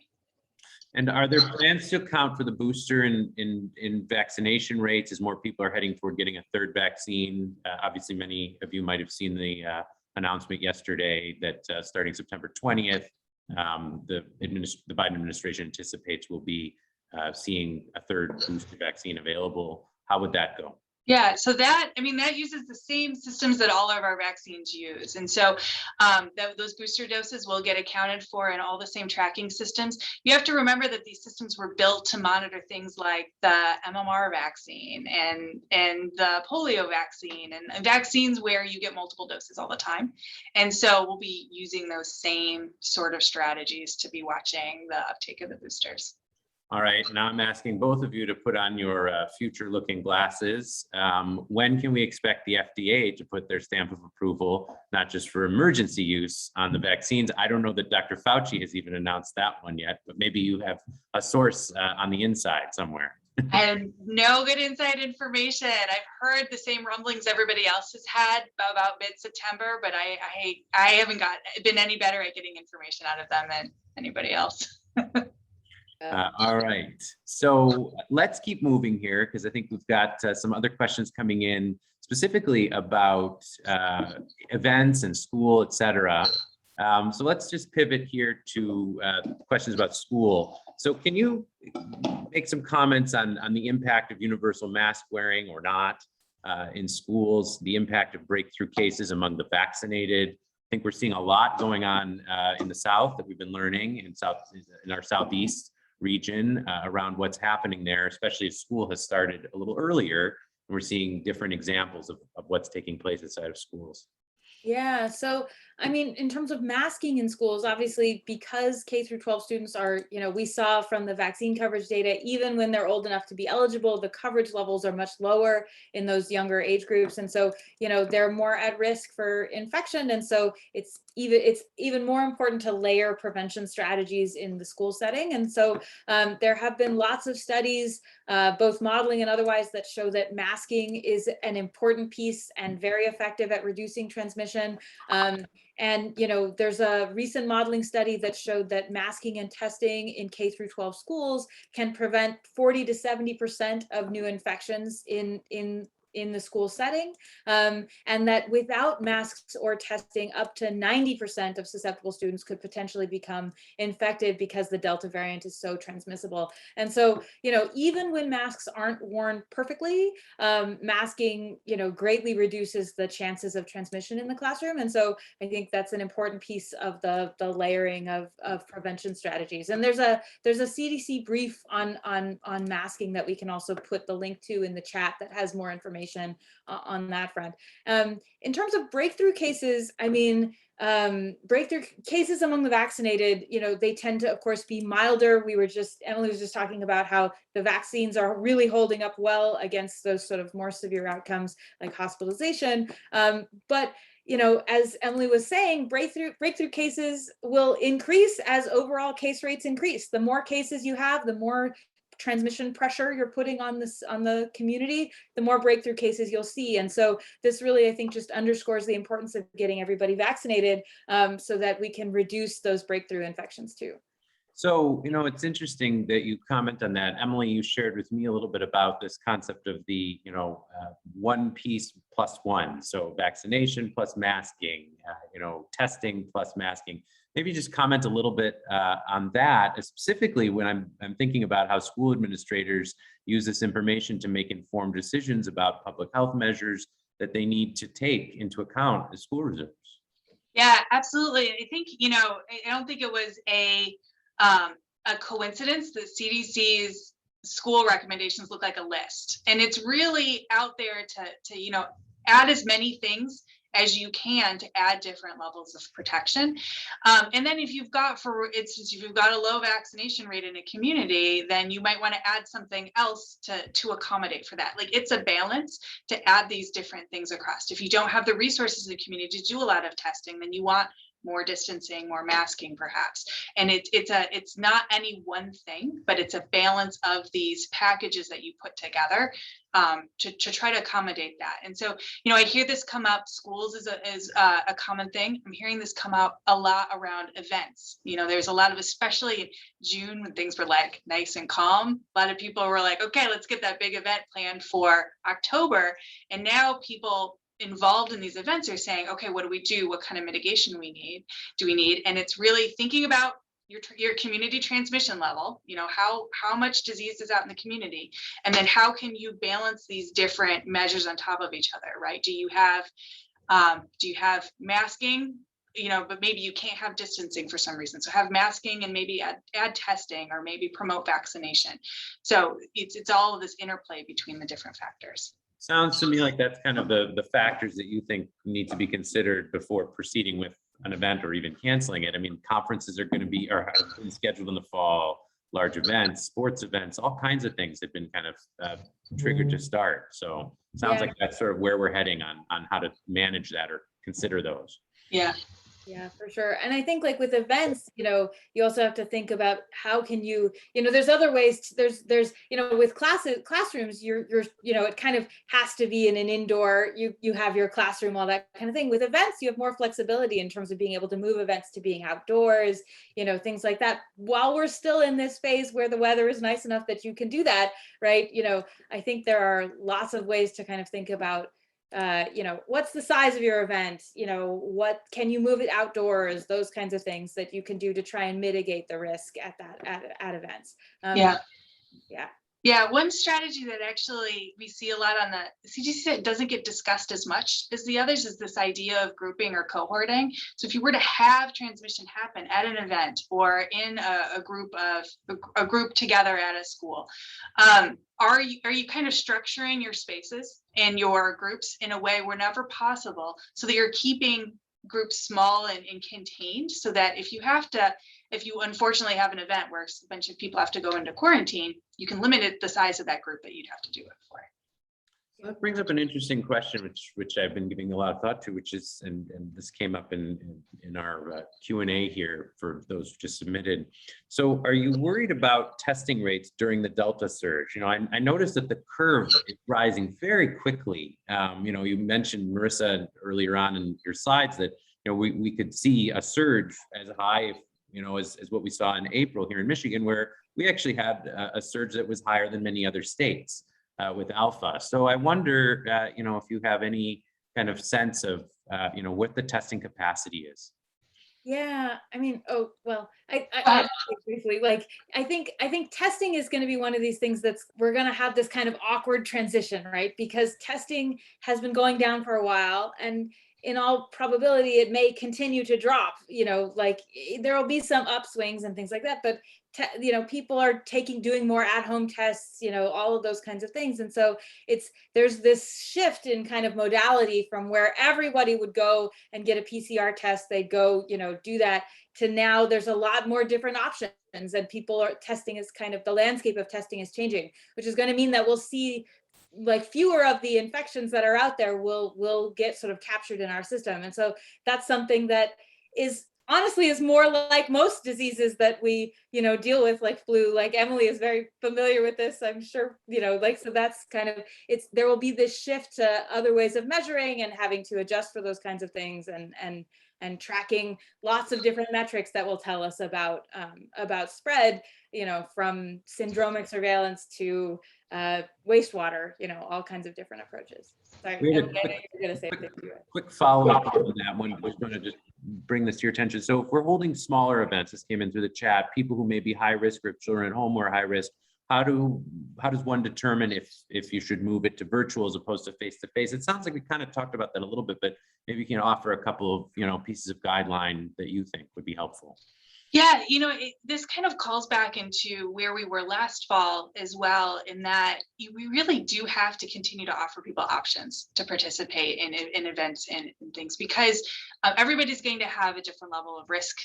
And are there plans to account for the booster in vaccination rates as more people are heading toward getting a third vaccine? Obviously, many of you might have seen the announcement yesterday that starting September 20th, the Biden administration anticipates we'll be seeing a third booster vaccine available. How would that go? Yeah, so that uses the same systems that all of our vaccines use. And so those booster doses will get accounted for in all the same tracking systems. You have to remember that these systems were built to monitor things like the MMR vaccine and the polio vaccine and vaccines where you get multiple doses all the time. And so we'll be using those same sort of strategies to be watching the uptake of the boosters. All right, now I'm asking both of you to put on your future-looking glasses. When can we expect the FDA to put their stamp of approval, not just for emergency use on the vaccines? I don't know that Dr. Fauci has even announced that one yet, but maybe you have a source on the inside somewhere. I have no good inside information. I've heard the same rumblings everybody else has had about mid-September, but I haven't been any better at getting information out of them than anybody else. All right, so let's keep moving here because I think we've got some other questions coming in specifically about events and school, et cetera. So let's just pivot here to questions about school. So can you make some comments on the impact of universal mask wearing or not in schools, the impact of breakthrough cases among the vaccinated? I think we're seeing a lot going on in the South that we've been learning in our Southeast region around what's happening there, especially if school has started a little earlier. And we're seeing different examples of what's taking place inside of schools. Yeah, so I mean, in terms of masking in schools, obviously, because K through 12 students are, you know, we saw from the vaccine coverage data, even when they're old enough to be eligible, the coverage levels are much lower in those younger age groups. And so, you know, they're more at risk for infection. And so it's even more important to layer prevention strategies in the school setting. And so there have been lots of studies, both modeling and otherwise, that show that masking is an important piece and very effective at reducing transmission. And, you know, there's a recent modeling study that showed that masking and testing in K through 12 schools can prevent 40 to 70% of new infections in the school setting, and that without masks or testing, up to 90% of susceptible students could potentially become infected because the Delta variant is so transmissible. And so, you know, even when masks aren't worn perfectly, masking, you know, greatly reduces the chances of transmission in the classroom. And so I think that's an important piece of the layering of prevention strategies. And there's a CDC brief on masking that we can also put the link to in the chat that has more information on that front. In terms of breakthrough cases, I mean, breakthrough cases among the vaccinated, you know, they tend to, of course, be milder. Emily was just talking about how the vaccines are really holding up well against those sort of more severe outcomes like hospitalization. But you know, as Emily was saying, breakthrough cases will increase as overall case rates increase. The more cases you have, the more transmission pressure you're putting on the community, the more breakthrough cases you'll see. And so this really, I think, just underscores the importance of getting everybody vaccinated so that we can reduce those breakthrough infections too. So, you know, it's interesting that you comment on that. Emily, you shared with me a little bit about this concept of the, you know, one piece plus one. So vaccination plus masking, you know, testing plus masking. Maybe just comment a little bit on that, specifically when I'm thinking about how school administrators use this information to make informed decisions about public health measures that they need to take into account as school resumes. Yeah, absolutely. I think, I don't think it was a coincidence that CDC's school recommendations look like a list. And it's really out there to add as many things as you can to add different levels of protection. And then if you've got, for instance, if you've got a low vaccination rate in a community, then you might want to add something else to accommodate for that. Like, it's a balance to add these different things across. If you don't have the resources in the community to do a lot of testing, then you want more distancing, more masking, perhaps. And it's not any one thing, but it's a balance of these packages that you put together to try to accommodate that. And so, I hear this come up. Schools is a common thing. I'm hearing this come up a lot around events. There's a lot of, especially in June when things were like nice and calm, a lot of people were like, okay, let's get that big event planned for October. And now people involved in these events are saying, okay, what do we do? What kind of mitigation do we need? And it's really thinking about your community transmission level, how much disease is out in the community, and then how can you balance these different measures on top of each other, right? Do you have masking, but maybe you can't have distancing for some reason, so have masking and maybe add testing, or maybe promote vaccination. So it's all of this interplay between the different factors. Sounds to me like that's kind of the factors that you think need to be considered before proceeding with an event or even canceling it. I mean, conferences are going to be, or have been scheduled in the fall, large events, sports events, all kinds of things have been kind of triggered to start. So it sounds like that's sort of where we're heading on how to manage that or consider those. Yeah, for sure. And I think, like, with events, you also have to think about how can you, there's other ways there's with classrooms, you're it kind of has to be in an indoor, you have your classroom, all that kind of thing. With events, you have more flexibility in terms of being able to move events to being outdoors, things like that, while we're still in this phase where the weather is nice enough that you can do that, right? I think there are lots of ways to kind of think about what's the size of your event, what can you move it outdoors, those kinds of things that you can do to try and mitigate the risk at events. One strategy that actually we see a lot on the CDC that doesn't get discussed as much as the others is this idea of grouping or cohorting. So if you were to have transmission happen at an event or in a group together at a school, are you kind of structuring your spaces and your groups in a way whenever possible so that you're keeping groups small and contained, so that if you unfortunately have an event where a bunch of people have to go into quarantine, you can limit the size of that group that you'd have to do it for. So that brings up an interesting question, which I've been giving a lot of thought to, which is, and this came up in our Q&A here for those who just submitted. So are you worried about testing rates during the Delta surge? I noticed that the curve is rising very quickly. You mentioned, Marisa, earlier on in your slides that, we could see a surge as high, as what we saw in April here in Michigan, where we actually had a surge that was higher than many other states with Alpha. So I wonder, if you have any kind of sense of, what the testing capacity is. Yeah, I mean, I briefly, I think testing is going to be one of these things we're going to have this kind of awkward transition, right? Because testing has been going down for a while, and in all probability, it may continue to drop. There will be some upswings and things like that, but people are doing more at-home tests, all of those kinds of things. And so there's this shift in kind of modality from where everybody would go and get a PCR test, they'd go, do that, to now there's a lot more different options, and the landscape of testing is changing, which is going to mean that we'll see fewer of the infections that are out there will get sort of captured in our system. And so that's something that is more like most diseases that we, deal with, like flu. Like Emily is very familiar with this, I'm sure, so that's kind of, there will be this shift to other ways of measuring and having to adjust for those kinds of things. And and tracking lots of different metrics that will tell us about spread, from syndromic surveillance to wastewater, all kinds of different approaches. Sorry, We had a Emily, I know you're going to say something to it. quick follow-up on that one. I was going to just bring this to your attention. So if we're holding smaller events, this came in through the chat, people who may be high risk or if children at home who are high risk, how does one determine if you should move it to virtual as opposed to face-to-face? It sounds like we kind of talked about that a little bit, but maybe you can offer a couple of pieces of guideline that you think would be helpful. Yeah, this kind of calls back into where we were last fall as well, in that we really do have to continue to offer people options to participate in events and things, because everybody's going to have a different level of risk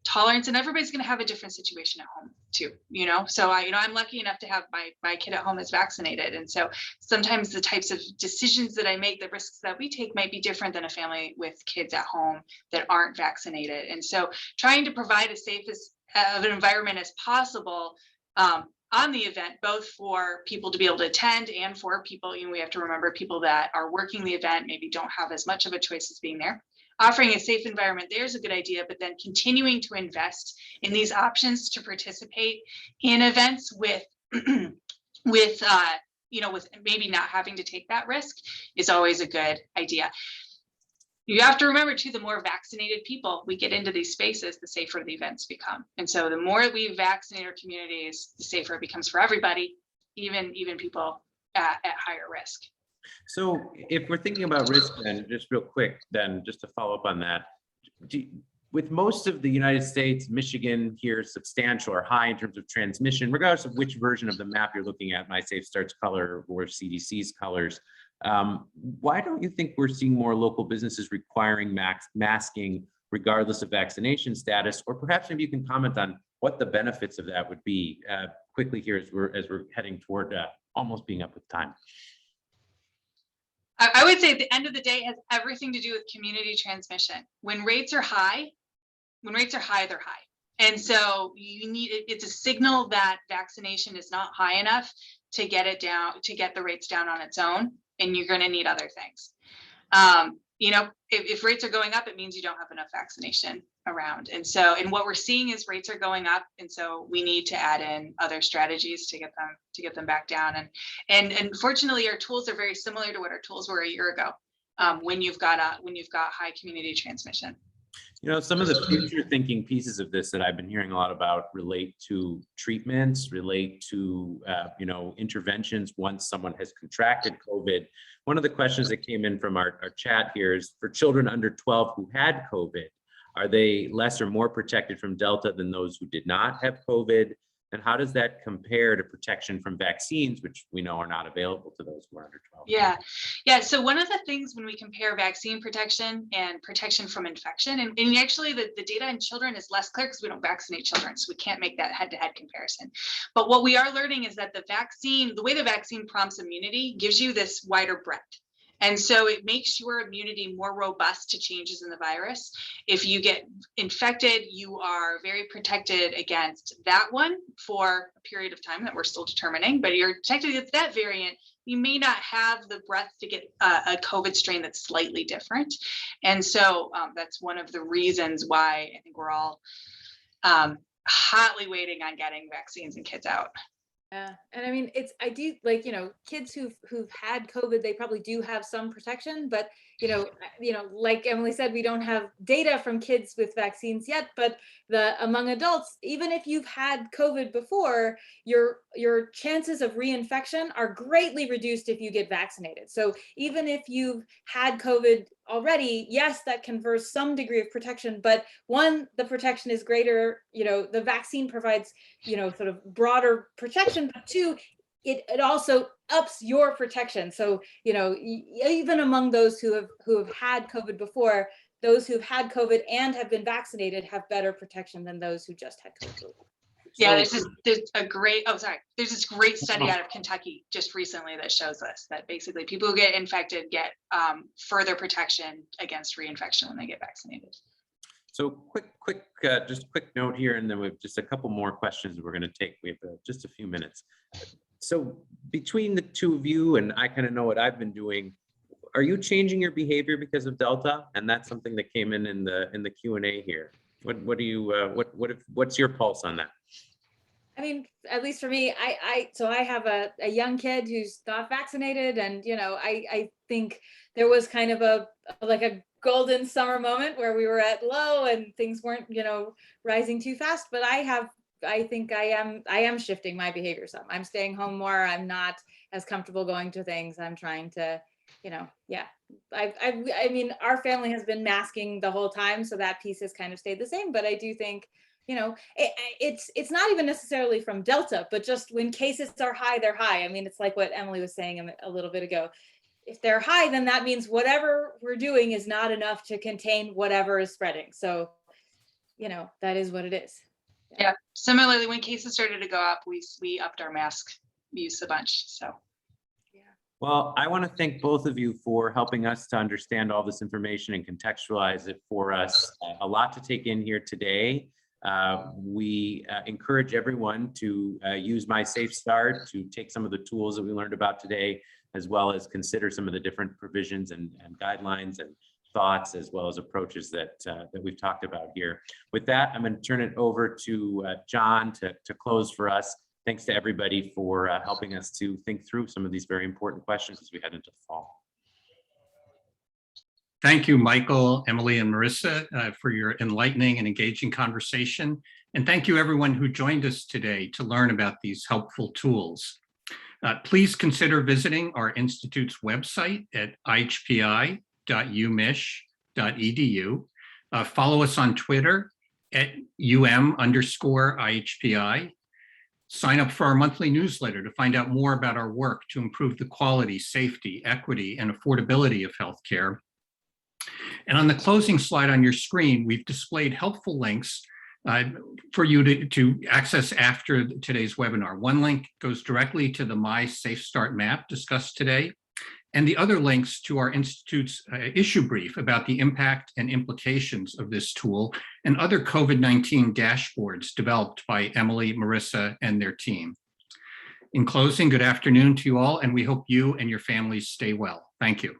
tolerance, and everybody's going to have a different situation at home too, so I'm lucky enough to have my kid at home is vaccinated, and so sometimes the types of decisions that I make, the risks that we take, might be different than a family with kids at home that aren't vaccinated. And so trying to provide as safe of an environment as possible on the event, both for people to be able to attend and for people, we have to remember people that are working the event maybe don't have as much of a choice as being there. Offering a safe environment there is a good idea, but then continuing to invest in these options to participate in events with with maybe not having to take that risk is always a good idea. You have to remember too, the more vaccinated people we get into these spaces, the safer the events become. And so the more we vaccinate our communities, the safer it becomes for everybody, even people at higher risk. So if we're thinking about risk, then just real quick, then just to follow up on that, with most of the United States, Michigan here substantial or high in terms of transmission, regardless of which version of the map you're looking at, MySafe Starts color or CDC's colors, why don't you think we're seeing more local businesses requiring masking regardless of vaccination status? Or perhaps maybe you can comment on what the benefits of that would be quickly here as we're heading toward almost being up with time. I would say at the end of the day, it has everything to do with community transmission. When rates are high, they're high. And so it's a signal that vaccination is not high enough to get it down, to get the rates down on its own, and you're going to need other things. If rates are going up, it means you don't have enough vaccination around. And what we're seeing is rates are going up. And so we need to add in other strategies to get them back down. And fortunately, our tools are very similar to what our tools were a year ago when you've got high community transmission. Some of the future thinking pieces of this that I've been hearing a lot about relate to treatments, relate to, interventions once someone has contracted COVID. One of the questions that came in from our chat here is, for children under 12 who had COVID, are they less or more protected from Delta than those who did not have COVID? And how does that compare to protection from vaccines, which we know are not available to those who are under 12? Yeah. So one of the things when we compare vaccine protection and protection from infection, and actually the data in children is less clear because we don't vaccinate children, so we can't make that head-to-head comparison. But what we are learning is that the way the vaccine prompts immunity gives you this wider breadth. And so it makes your immunity more robust to changes in the virus. If you get infected, you are very protected against that one for a period of time that we're still determining, but you're protected against that variant. You may not have the breadth to get a COVID strain that's slightly different. And so that's one of the reasons why I think we're all hotly waiting on getting vaccines and kids out. Yeah, and I mean, I do like, kids who've had COVID, they probably do have some protection, but like Emily said, we don't have data from kids with vaccines yet, but among adults, even if you've had COVID before, your chances of reinfection are greatly reduced if you get vaccinated. So even if you've had COVID already, yes, that confers some degree of protection, but one, the protection is greater, the vaccine provides, sort of broader protection, but two, it also ups your protection. So, even among those who have had COVID before, those who've had COVID and have been vaccinated have better protection than those who just had COVID. Yeah, there's this great study out of Kentucky just recently that shows us that basically people who get infected get further protection against reinfection when they get vaccinated. So quick note here, and then we have just a couple more questions we're going to take. We have just a few minutes. So between the two of you, and I kind of know what I've been doing, are you changing your behavior because of Delta? And that's something that came in the Q&A here. What do you what's your pulse on that? I mean, at least for me, so I have a young kid who's not vaccinated, and I think there was kind of a golden summer moment where we were at low and things weren't rising too fast. But I think I am shifting my behavior some. I'm staying home more. I'm not as comfortable going to things. I'm trying to, yeah. I mean, our family has been masking the whole time, so that piece has kind of stayed the same. But I do think, it's not even necessarily from Delta, but just when cases are high, they're high. I mean, it's like what Emily was saying a little bit ago. If they're high, then that means whatever we're doing is not enough to contain whatever is spreading. So, that is what it is. Yeah. Similarly, when cases started to go up, we upped our mask use a bunch. So. Well, I want to thank both of you for helping us to understand all this information and contextualize it for us. A lot to take in here today. We encourage everyone to use My Safe Start to take some of the tools that we learned about today, as well as consider some of the different provisions and guidelines and thoughts, as well as approaches that we've talked about here. With that, I'm going to turn it over to John to close for us. Thanks to everybody for helping us to think through some of these very important questions as we head into the fall. Thank you, Michael, Emily, and Marisa, for your enlightening and engaging conversation. And thank you, everyone who joined us today to learn about these helpful tools. Please consider visiting our Institute's website at ihpi.umich.edu. Follow us on Twitter at @UM_IHPI. Sign up for our monthly newsletter to find out more about our work to improve the quality, safety, equity, and affordability of healthcare. And on the closing slide on your screen, we've displayed helpful links for you to access after today's webinar. One link goes directly to the My Safe Start map discussed today, and the other links to our Institute's issue brief about the impact and implications of this tool and other COVID-19 dashboards developed by Emily, Marisa, and their team. In closing, good afternoon to you all, and we hope you and your families stay well. Thank you.